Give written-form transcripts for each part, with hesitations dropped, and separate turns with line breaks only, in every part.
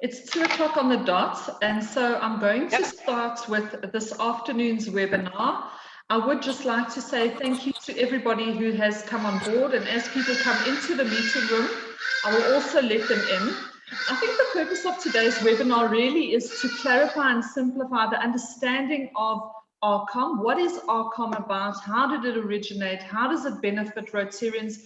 It's 2 o'clock on the dot, and so I'm going to start with this afternoon's webinar. I would just like to say thank you to everybody who has come on board, and as people come into the meeting room, I will also let them in. I think the purpose of today's webinar really is to clarify and simplify the understanding of ARCoM. What is ARCoM about? How did it originate? How does it benefit Rotarians?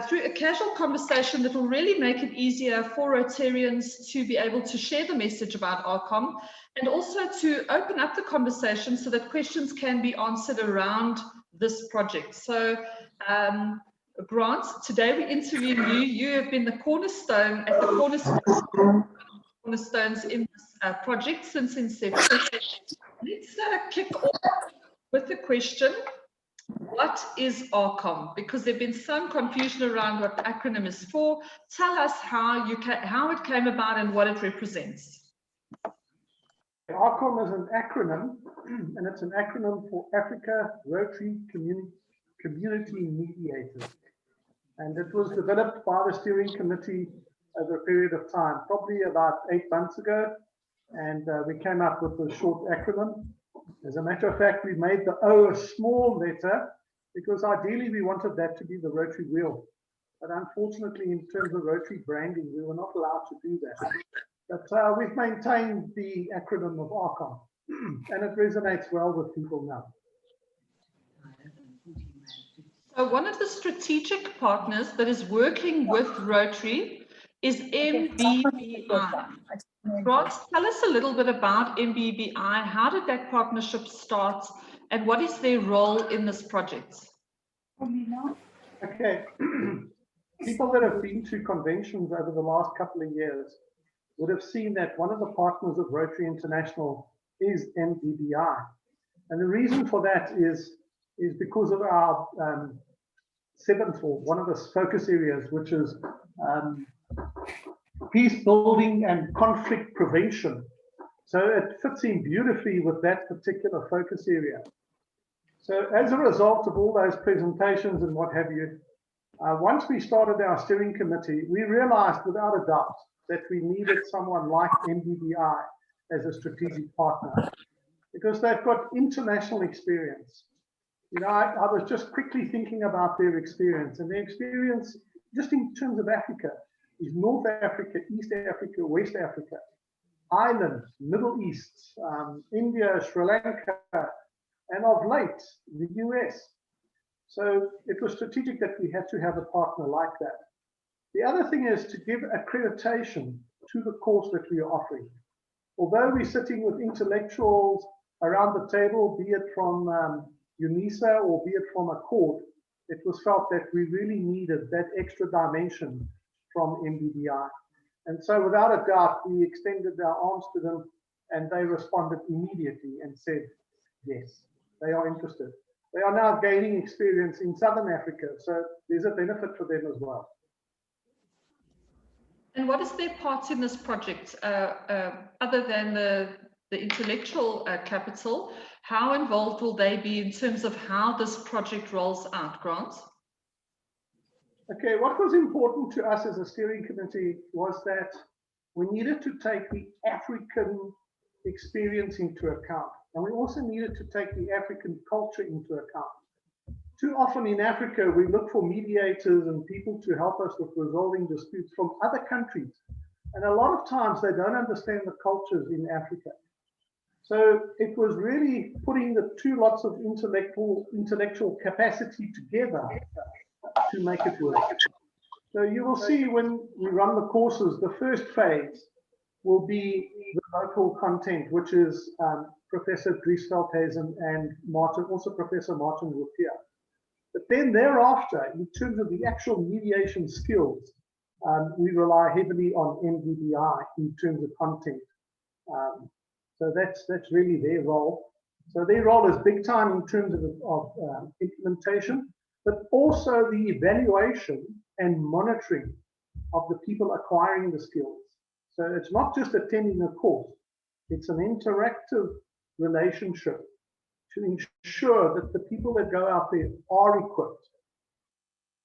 Through a casual conversation that will really make it easier for Rotarians to be able to share the message about ARCoM, and also to open up the conversation so that questions can be answered around this project. So Grant, today we're interviewing you. You have been the cornerstone at the cornerstones in this project since inception. Let's kick off with the question, what is ARCoM? Because there's been some confusion around what the acronym is for. Tell us how it came about and what it represents.
ARCoM is an acronym, and it's an acronym for Africa Rotary Community Mediators. And it was developed by the steering committee over a period of time, probably about 8 months ago. And we came up with a short acronym. As a matter of fact, we made the O a small letter because ideally we wanted that to be the Rotary wheel. But unfortunately, in terms of Rotary branding, we were not allowed to do that. But we've maintained the acronym of ARCoM, and it resonates well with people now.
So one of the strategic partners that is working with Rotary is MBBI. Grant, tell us a little bit about MBBI. How did that partnership start, and what is their role in this project?
Okay. People that have been to conventions over the last couple of years would have seen that one of the partners of Rotary International is MBBI. And the reason for that is because of our seventh, or one of the focus areas, which is peace building and conflict prevention. So it fits in beautifully with that particular focus area. So as a result of all those presentations and what have you, once we started our steering committee, we realized without a doubt that we needed someone like MBBI as a strategic partner, because they've got international experience. You know, I was just quickly thinking about their experience, and their experience just in terms of Africa is North Africa, East Africa, West Africa, Ireland, Middle East, India, Sri Lanka, and of late, the US. So it was strategic that we had to have a partner like that. The other thing is to give accreditation to the course that we are offering. Although we're sitting with intellectuals around the table, be it from UNISA or be it from ARCoM, it was felt that we really needed that extra dimension from MBBI. And so without a doubt, we extended our arms to them, and they responded immediately and said, yes, they are interested. They are now gaining experience in Southern Africa, so there's a benefit for them as well.
And what is their part in this project, other than the intellectual capital? How involved will they be in terms of how this project rolls out, Grant?
Okay, what was important to us as a steering committee was that we needed to take the African experience into account, and we also needed to take the African culture into account. Too often in Africa, we look for mediators and people to help us with resolving disputes from other countries. And a lot of times they don't understand the cultures in Africa. So it was really putting the two lots of intellectual capacity together to make it work. So you will see when we run the courses, the first phase will be the local content, which is Professor Dries Veldhuizen and Martin, also Professor Martin Rupier. But then thereafter, in terms of the actual mediation skills, we rely heavily on MBBI in terms of content. So that's really their role. So their role is big time in terms of implementation, but also the evaluation and monitoring of the people acquiring the skills. So it's not just attending a course, it's an interactive relationship to ensure that the people that go out there are equipped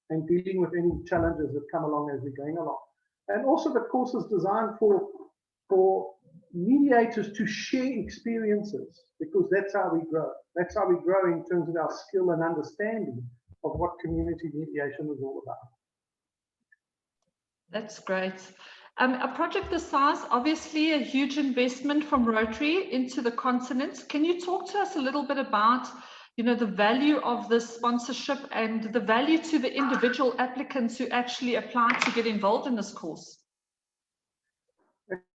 and dealing with any challenges that come along as we're going along. And also the course is designed for for mediators to share experiences, because that's how we grow. That's how we grow in terms of our skill and understanding of what community mediation is all about.
That's great. A project this size, obviously a huge investment from Rotary into the continent. Can you talk to us a little bit about, you know, the value of this sponsorship and the value to the individual applicants who actually apply to get involved in this course?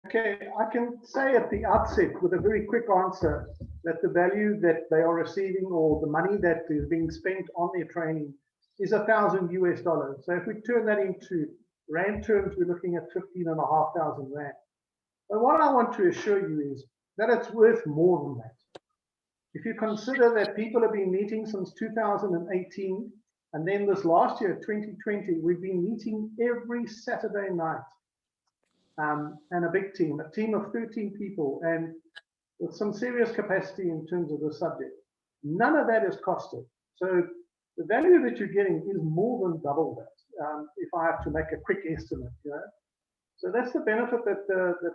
Okay, I can say at the outset with a very quick answer that the value that they are receiving, or the money that is being spent on their training, is $1,000 US. So if we turn that into Rand terms, we're looking at 15,500 Rand. But what I want to assure you is that it's worth more than that. If you consider that people have been meeting since 2018, and then this last year, 2020, we've been meeting every Saturday night. And a big team, a team of 13 people, and with some serious capacity in terms of the subject. None of that is costed. So the value that you're getting is more than double that, if I have to make a quick estimate. You know? So that's the benefit that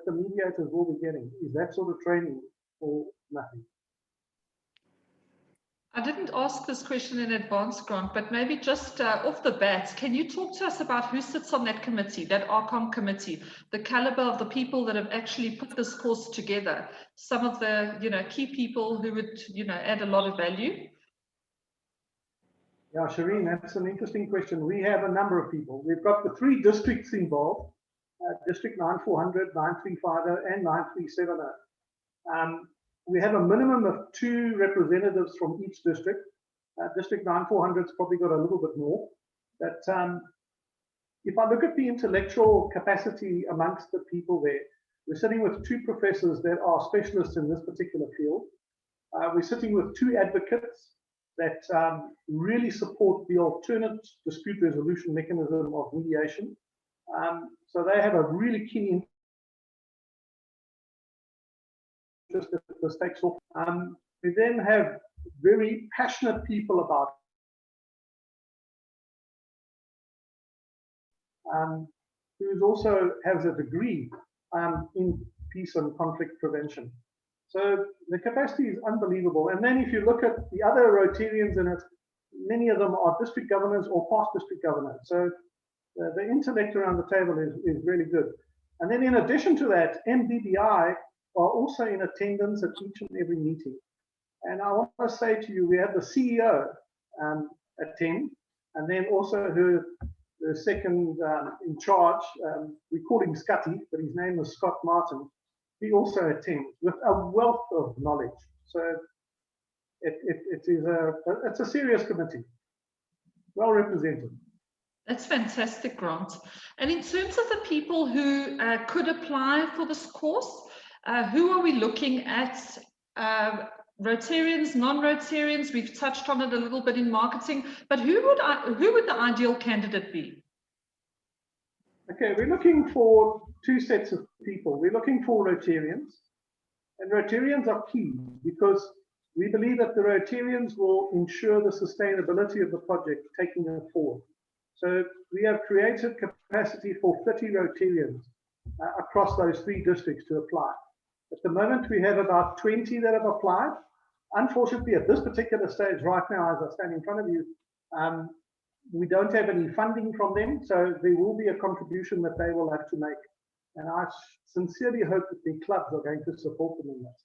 the mediators will be getting, is that sort of training for nothing.
I didn't ask this question in advance, Grant, but maybe just off the bat, can you talk to us about who sits on that committee, that ARCoM committee, the caliber of the people that have actually put this course together, some of the, you know, key people who would, you know, add a lot of value?
Yeah, Shereen, that's an interesting question. We have a number of people. We've got the 3 districts involved, District 9400, 9350, and 9370. We have a minimum of 2 representatives from each district. District 9400's probably got a little bit more. But if I look at the intellectual capacity amongst the people there, we're sitting with 2 professors that are specialists in this particular field. We're sitting with 2 advocates that really support the alternate dispute resolution mechanism of mediation. So they have a really keen interest that this takes off. We then have very passionate people about who also has a degree in peace and conflict prevention. So the capacity is unbelievable. And then if you look at the other Rotarians in it, many of them are district governors or past district governors. So the intellect around the table is really good. And then in addition to that, MBBI are also in attendance at each and every meeting. And I want to say to you, we have the CEO attend, and then also her second in charge, we call him Scotty, but his name is Scott Martin. He also attends with a wealth of knowledge. So it's a serious committee, well represented.
That's fantastic, Grant. And in terms of the people who could apply for this course, who are we looking at? Rotarians, non-Rotarians, we've touched on it a little bit in marketing, but who would the ideal candidate be?
Okay, we're looking for 2 sets of people. We're looking for Rotarians, and Rotarians are key because we believe that the Rotarians will ensure the sustainability of the project, taking it forward. So we have created capacity for 30 Rotarians across those 3 districts to apply. At the moment, we have about 20 that have applied. Unfortunately, at this particular stage right now, as I stand in front of you, we don't have any funding from them, so there will be a contribution that they will have to make. And I sincerely hope that the clubs are going to support them in that.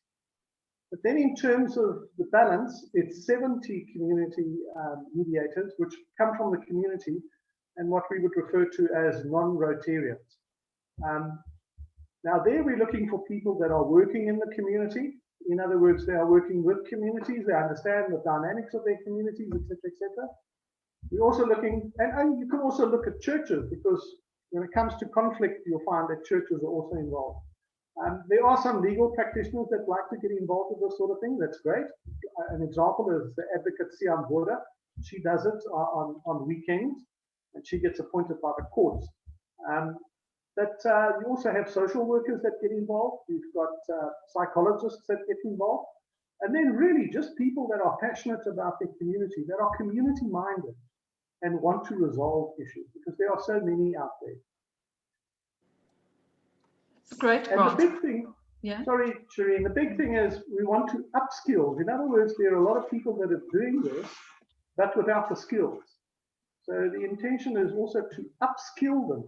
But then in terms of the balance, it's 70 community mediators, which come from the community and what we would refer to as non-Rotarians. Now there we're looking for people that are working in the community. In other words, they are working with communities, they understand the dynamics of their communities, etc., etc. We're also looking, and you can also look at churches, because when it comes to conflict, you'll find that churches are also involved. There are some legal practitioners that like to get involved with this sort of thing. That's great. An example is the advocate Siam Boda. She does it on weekends, and she gets appointed by the courts. But you also have social workers that get involved. You've got psychologists that get involved. And then really just people that are passionate about their community, that are community-minded and want to resolve issues, because there are so many out there.
It's great,
And
Grant.
the big thing,
Yeah.
sorry, Shereen, the big thing is we want to upskill. In other words, there are a lot of people that are doing this, but without the skills. So the intention is also to upskill them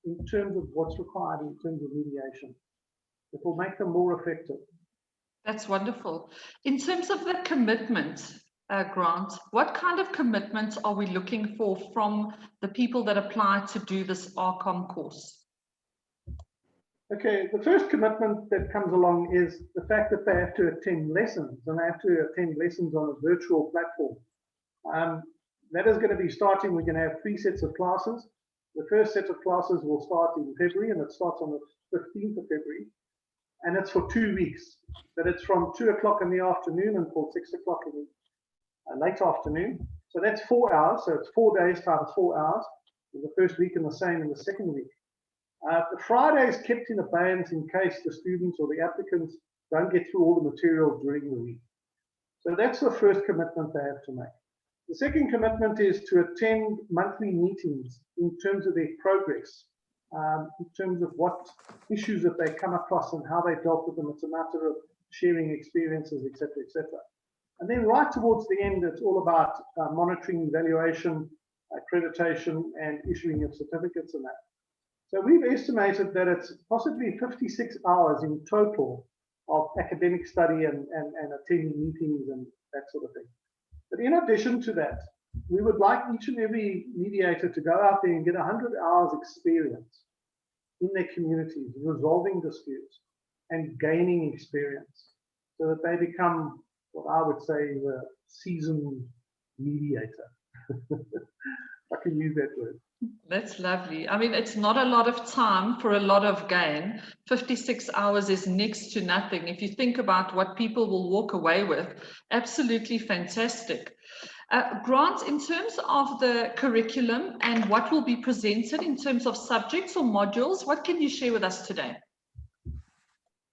in terms of what's required in terms of mediation. It will make them more effective.
That's wonderful. In terms of the commitment, Grant, what kind of commitments are we looking for from the people that apply to do this ARCoM course?
Okay, the first commitment that comes along is the fact that they have to attend lessons, and they have to attend lessons on a virtual platform. That is going to be starting, we're going to have 3 sets of classes. The first set of classes will start in February, and it starts on the 15th of February. And it's for 2 weeks, but it's from 2 o'clock in the afternoon until 6 o'clock in the late afternoon. So that's 4 hours. So it's 4 days times 4 hours in the first week and the same in the second week. The Friday is kept in abeyance in case the students or the applicants don't get through all the material during the week. So that's the first commitment they have to make. The second commitment is to attend monthly meetings in terms of their progress. In terms of what issues that they come across and how they dealt with them. It's a matter of sharing experiences, etc., etc. And then right towards the end, it's all about monitoring, evaluation, accreditation, and issuing of certificates and that. So we've estimated that it's possibly 56 hours in total of academic study and attending meetings and that sort of thing. But in addition to that, we would like each and every mediator to go out there and get 100 hours experience in their communities, resolving disputes and gaining experience so that they become what I would say is a seasoned mediator. I can use that word.
That's lovely. I mean, it's not a lot of time for a lot of gain. 56 hours is next to nothing. If you think about what people will walk away with, absolutely fantastic. Grant, in terms of the curriculum and what will be presented in terms of subjects or modules, what can you share with us today?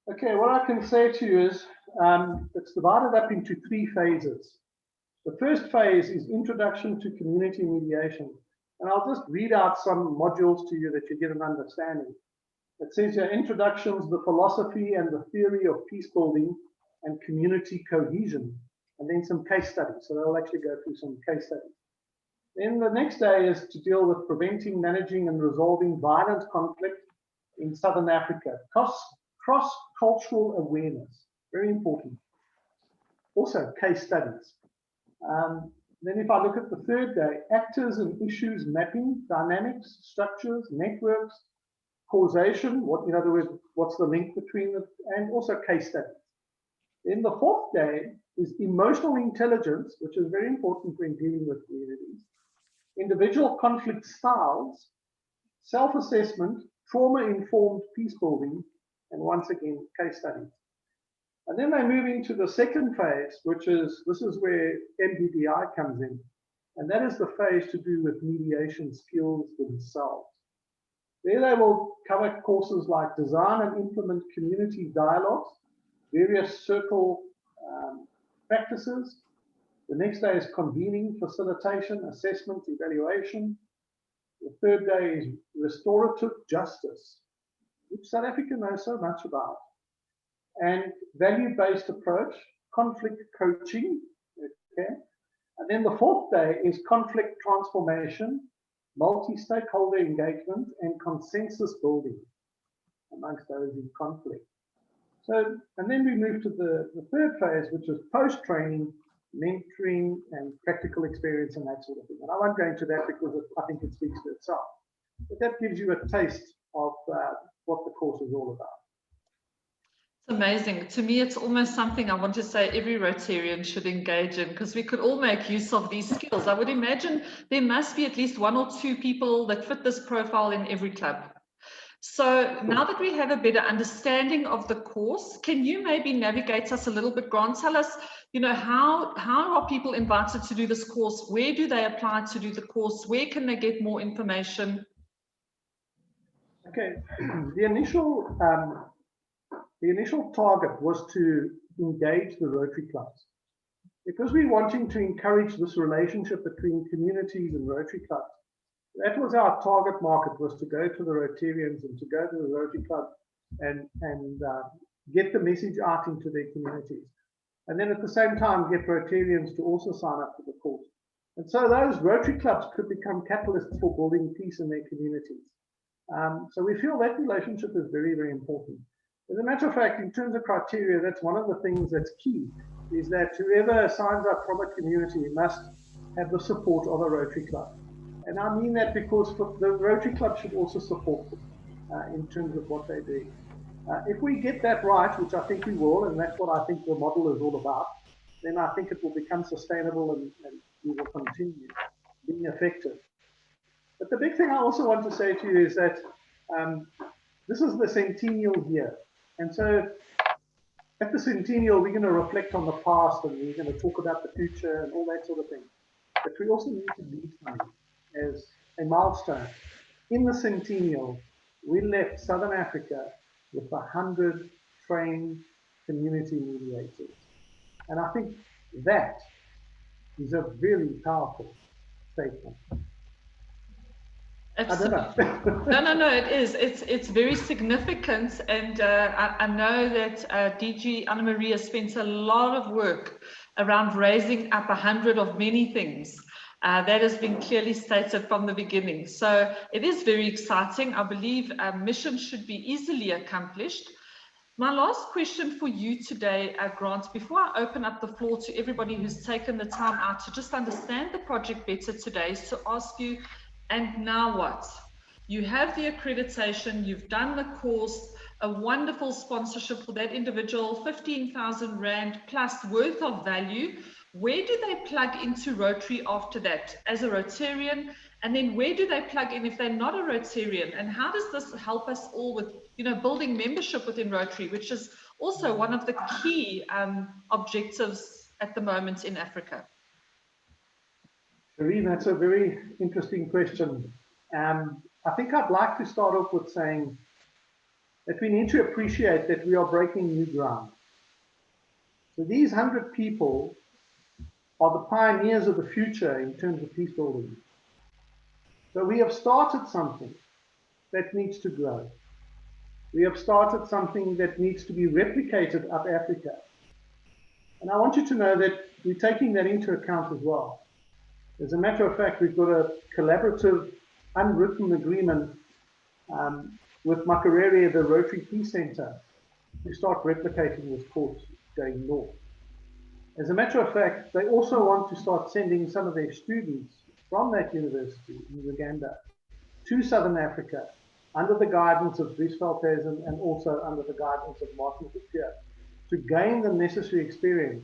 Okay, what I can say to you is it's divided up into 3 phases. The first phase is Introduction to Community Mediation. And I'll just read out some modules to you that you get an understanding. It says here, Introductions, the philosophy and the theory of peace building and community cohesion. And then some case studies. So they'll actually go through some case studies. Then the next day is to deal with preventing, managing, and resolving violent conflict in Southern Africa. Cross-cultural awareness, very important. Also, case studies. Then if I look at the third day, actors and issues mapping, dynamics, structures, networks, causation, in other words, what's the link between them, and also case studies. Then the fourth day is emotional intelligence, which is very important when dealing with communities, individual conflict styles, self-assessment, trauma-informed peace building, and once again, case studies. And then they move into the second phase, this is where MDDI comes in. And that is the phase to do with mediation skills themselves. There they will cover courses like design and implement community dialogues, various circle practices. The next day is convening, facilitation, assessment, evaluation. The third day is restorative justice, which South Africa knows so much about. And value-based approach, conflict coaching, okay? And then the fourth day is conflict transformation, multi-stakeholder engagement, and consensus building amongst those in conflict. So, and then we move to the third phase, which is post-training, mentoring, and practical experience and that sort of thing. And I won't go into that because I think it speaks for itself. But that gives you a taste of what the course is all about.
It's amazing. To me, it's almost something I want to say every Rotarian should engage in, because we could all make use of these skills. I would imagine there must be at least 1 or 2 people that fit this profile in every club. So now that we have a better understanding of the course, can you maybe navigate us a little bit, Grant? Tell us, how are people invited to do this course? Where do they apply to do the course? Where can they get more information?
Okay, the initial target was to engage the Rotary clubs. Because we're wanting to encourage this relationship between communities and Rotary clubs, that was our target market, was to go to the Rotarians and to go to the Rotary Club and get the message out into their communities. And then at the same time, get Rotarians to also sign up to the cause. And so those Rotary clubs could become catalysts for building peace in their communities. So we feel that relationship is very, very important. As a matter of fact, in terms of criteria, that's one of the things that's key, is that whoever signs up from a community must have the support of a Rotary club. And I mean that because the Rotary club should also support them in terms of what they do. If we get that right, which I think we will, and that's what I think the model is all about, then I think it will become sustainable and we will continue being effective. But the big thing I also want to say to you is that this is the centennial year. And so at the centennial, we're going to reflect on the past and we're going to talk about the future and all that sort of thing. But we also need to leave something as a milestone. In the centennial, we left Southern Africa with 100 trained community mediators. And I think that is a very powerful statement.
Absolutely. No, it is. It's very significant. And I know that DG Anna Maria spent a lot of work around raising up 100 of many things. That has been clearly stated from the beginning. So it is very exciting. I believe mission should be easily accomplished. My last question for you today, Grant, before I open up the floor to everybody who's taken the time out to just understand the project better today, is to ask you, and now what? You have the accreditation, you've done the course, a wonderful sponsorship for that individual, 15,000 Rand plus worth of value. Where do they plug into Rotary after that as a Rotarian? And then where do they plug in if they're not a Rotarian? And how does this help us all with, building membership within Rotary, which is also one of the key objectives at the moment in Africa?
Shereen, that's a very interesting question. I think I'd like to start off with saying that we need to appreciate that we are breaking new ground. So these 100 people are the pioneers of the future in terms of peace building. So we have started something that needs to grow. We have started something that needs to be replicated up Africa. And I want you to know that we're taking that into account as well. As a matter of fact, we've got a collaborative, unwritten agreement with Makerere, the Rotary Peace Center, to start replicating this course going north. As a matter of fact, they also want to start sending some of their students from that university in Uganda to Southern Africa under the guidance of Dries Veldhuizen and also under the guidance of Martin Luther to gain the necessary experience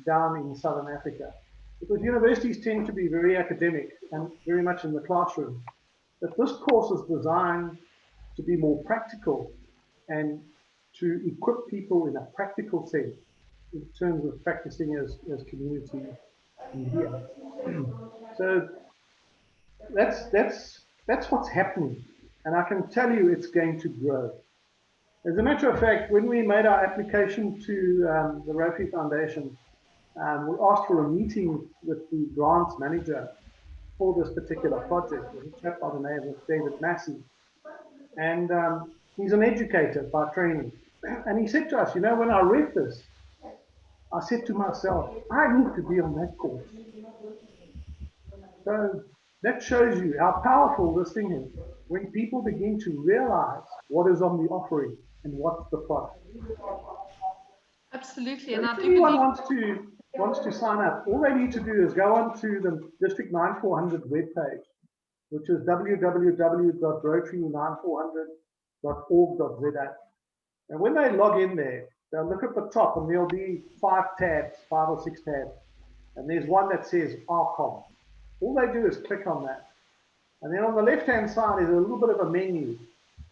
down in Southern Africa. Because universities tend to be very academic and very much in the classroom. But this course is designed to be more practical and to equip people in a practical sense in terms of practicing as community media. So that's what's happening. And I can tell you it's going to grow. As a matter of fact, when we made our application to the Rotary Foundation, we asked for a meeting with the grants manager for this particular project, a chap by the name of David Massey. And he's an educator by training. And he said to us, when I read this, I said to myself, I need to be on that course. So that shows you how powerful this thing is when people begin to realize what is on the offering and what's the product.
Absolutely.
So
and
if anyone wants to sign up, all they need to do is go on to the District 9400 webpage, which is www.rotary9400.org.za. And when they log in there, they'll look at the top and there'll be 5 or 6 tabs. And there's one that says ARCoM. All they do is click on that. And then on the left-hand side is a little bit of a menu.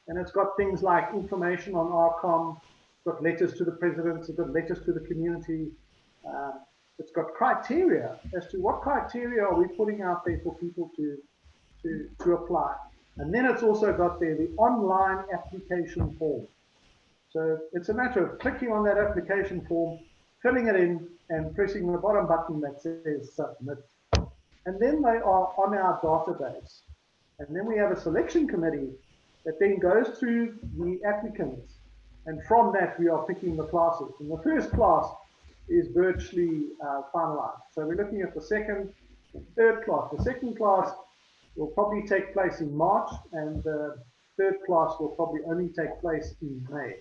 And it's got things like information on ARCoM, it's got letters to the presidents, it's got letters to the community. It's got criteria as to what criteria are we putting out there for people to apply. And then it's also got there the online application form. So it's a matter of clicking on that application form, filling it in, and pressing the bottom button that says submit. And then they are on our database. And then we have a selection committee that then goes through the applicants. And from that, we are picking the classes. And the first class is virtually finalized. So we're looking at the second and third class. The second class will probably take place in March, and the third class will probably only take place in May.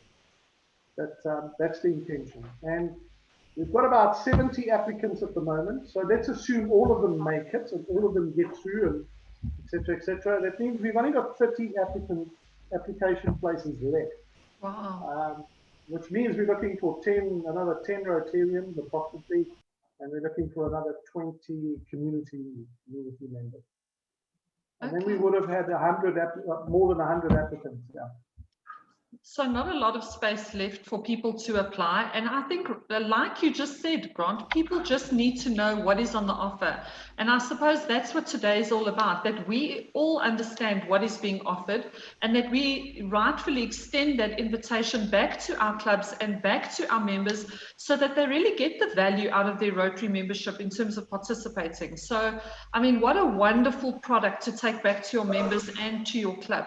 That's the intention. And we've got about 70 applicants at the moment. So let's assume all of them make it and all of them get through, and et cetera, et cetera. That means we've only got 30 application places left.
Wow.
Which means we're looking for another 10 Rotarians approximately, and we're looking for another 20 community members. And then we would have had more than 100 applicants. Yeah.
So not a lot of space left for people to apply. And I think, like you just said, Grant, people just need to know what is on the offer. And I suppose that's what today is all about, that we all understand what is being offered and that we rightfully extend that invitation back to our clubs and back to our members so that they really get the value out of their Rotary membership in terms of participating. So, I mean, what a wonderful product to take back to your members and to your club.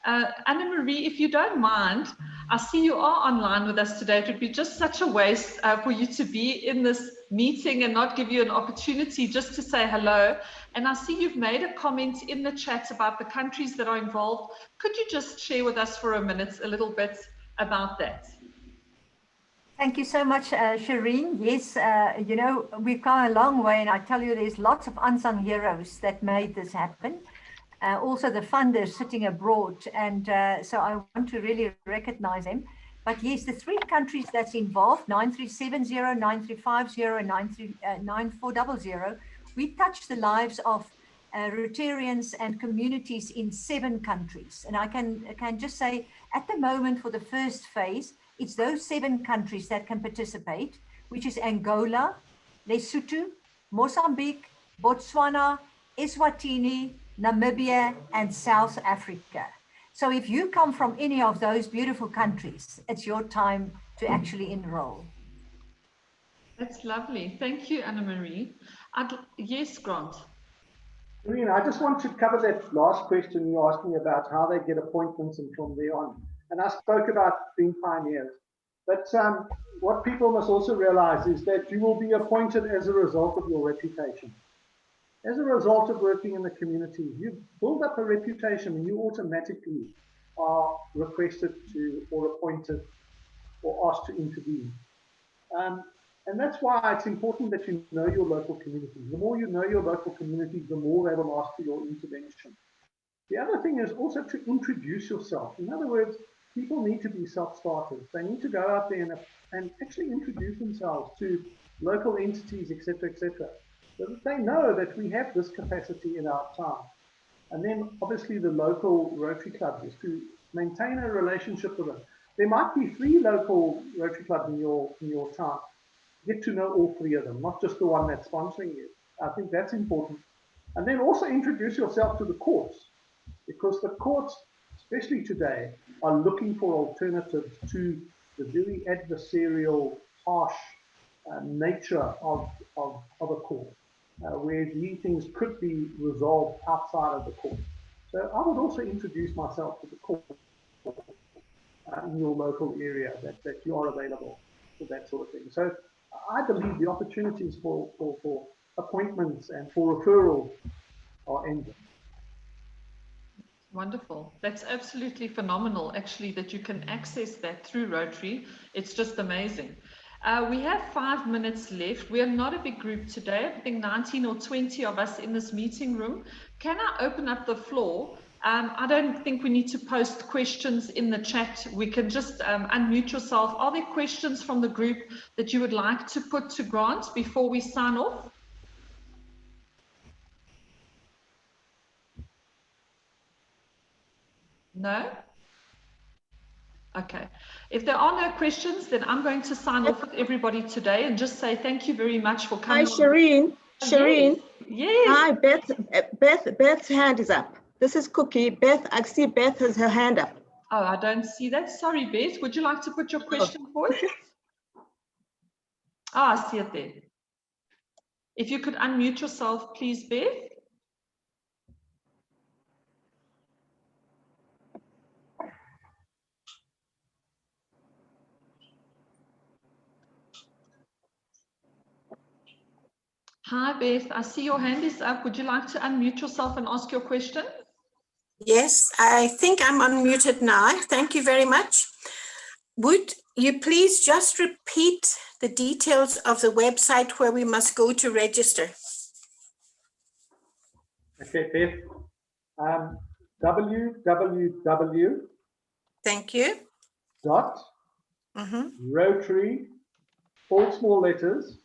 Anna-Marie, if you don't mind, I see you are online with us today. It would be just such a waste for you to be in this meeting and not give you an opportunity just to say hello. And I see you've made a comment in the chat about the countries that are involved. Could you just share with us for a minute a little bit about that?
Thank you so much, Shereen. Yes, you know, we've come a long way, and I tell you, there's lots of unsung heroes that made this happen. Also the funders sitting abroad, and so I want to really recognize them. But yes, the 3 countries that's involved, 9370, 9350, and 9400, we touch the lives of Rotarians and communities in 7 countries. And I can just say, at the moment, for the first phase, it's those 7 countries that can participate, which is Angola, Lesotho, Mozambique, Botswana, Eswatini, Namibia, and South Africa. So if you come from any of those beautiful countries, it's your time to actually enroll.
That's lovely. Thank you, Anna-Marie. Yes, Grant.
Irene, I just want to cover that last question you asked me about how they get appointments and from there on. And I spoke about being pioneers. But what people must also realize is that you will be appointed as a result of your reputation. As a result of working in the community, you build up a reputation and you automatically are requested to, or appointed, or asked to intervene. And that's why it's important that you know your local community. The more you know your local community, the more they will ask for your intervention. The other thing is also to introduce yourself. In other words, people need to be self-starters. They need to go out there and actually introduce themselves to local entities, etc., etc., so that they know that we have this capacity in our town. And then obviously the local Rotary clubs is to maintain a relationship with them. There might be 3 local Rotary clubs in your town. Get to know all 3 of them, not just the one that's sponsoring you. I think that's important. And then also introduce yourself to the courts, because the courts, especially today, are looking for alternatives to the very adversarial, harsh nature of a court. Where these things could be resolved outside of the court. So I would also introduce myself to the court in your local area, that you are available for that sort of thing. So I believe the opportunities for appointments and for referrals are endless.
Wonderful. That's absolutely phenomenal, actually, that you can access that through Rotary. It's just amazing. We have 5 minutes left. We are not a big group today. I think 19 or 20 of us in this meeting room. Can I open up the floor? I don't think we need to post questions in the chat. We can just unmute yourself. Are there questions from the group that you would like to put to Grant before we sign off? No? Okay. If there are no questions, then I'm going to sign off with everybody today and just say thank you very much for coming.
Hi, Shereen. Shereen.
Yes.
Hi, Beth's hand is up. This is Cookie. Beth, I see Beth has her hand up.
Oh, I don't see that. Sorry, Beth. Would you like to put your question forward? I see it there. If you could unmute yourself, please, Beth. Hi, Beth. I see your hand is up. Would you like to unmute yourself and ask your question?
Yes, I think I'm unmuted now. Thank you very much. Would you please just repeat the details of the website where we must go to register?
Okay, Beth. www.
Thank you.
Dot Rotary, all small letters.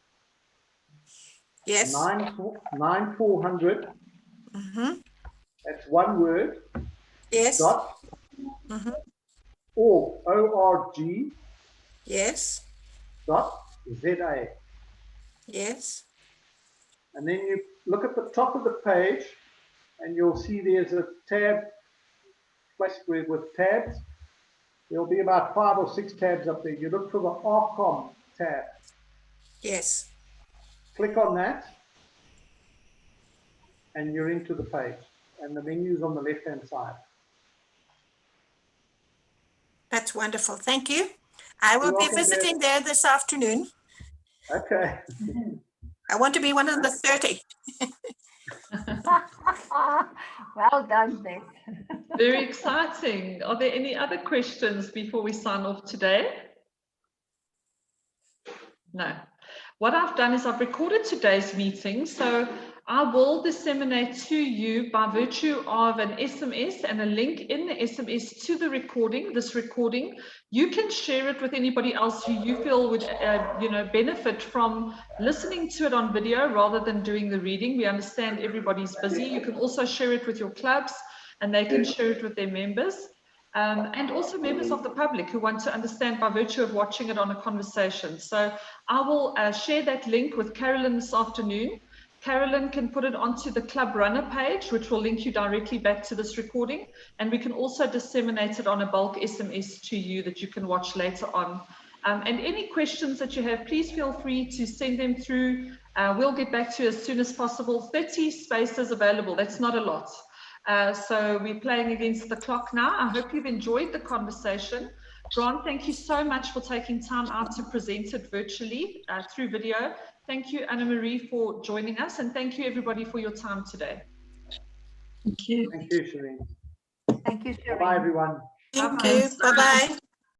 Yes.
9400. That's one word.
Yes.
Dot. Org. O-R-G.
Yes.
Dot Z-A.
Yes.
And then you look at the top of the page and you'll see there's a tab with tabs. There'll be about 5 or 6 tabs up there. You look for the ARCoM tab.
Yes.
Click on that and you're into the page. And the menu's on the left-hand side.
That's wonderful. Thank you. I will be visiting there this afternoon.
Okay.
I want to be one of the 30.
Well done, Beth.
Very exciting. Are there any other questions before we sign off today? No. What I've done is I've recorded today's meeting, so I will disseminate to you by virtue of an SMS and a link in the SMS to the recording, this recording. You can share it with anybody else who you feel would benefit from listening to it on video rather than doing the reading. We understand everybody's busy. You can also share it with your clubs and they can share it with their members. And also members of the public who want to understand by virtue of watching it on a conversation. So I will share that link with Carolyn this afternoon. Carolyn can put it onto the Club Runner page, which will link you directly back to this recording. And we can also disseminate it on a bulk SMS to you that you can watch later on. And any questions that you have, please feel free to send them through. We'll get back to you as soon as possible. 30 spaces available, that's not a lot. So we're playing against the clock now. I hope you've enjoyed the conversation. Grant, thank you so much for taking time out to present it virtually through video. Thank you, Anna-Marie, for joining us, and thank you, everybody, for your time today.
Thank you.
Thank you, Shereen.
Thank you, Shereen.
Bye, everyone.
Thank you. Bye-bye.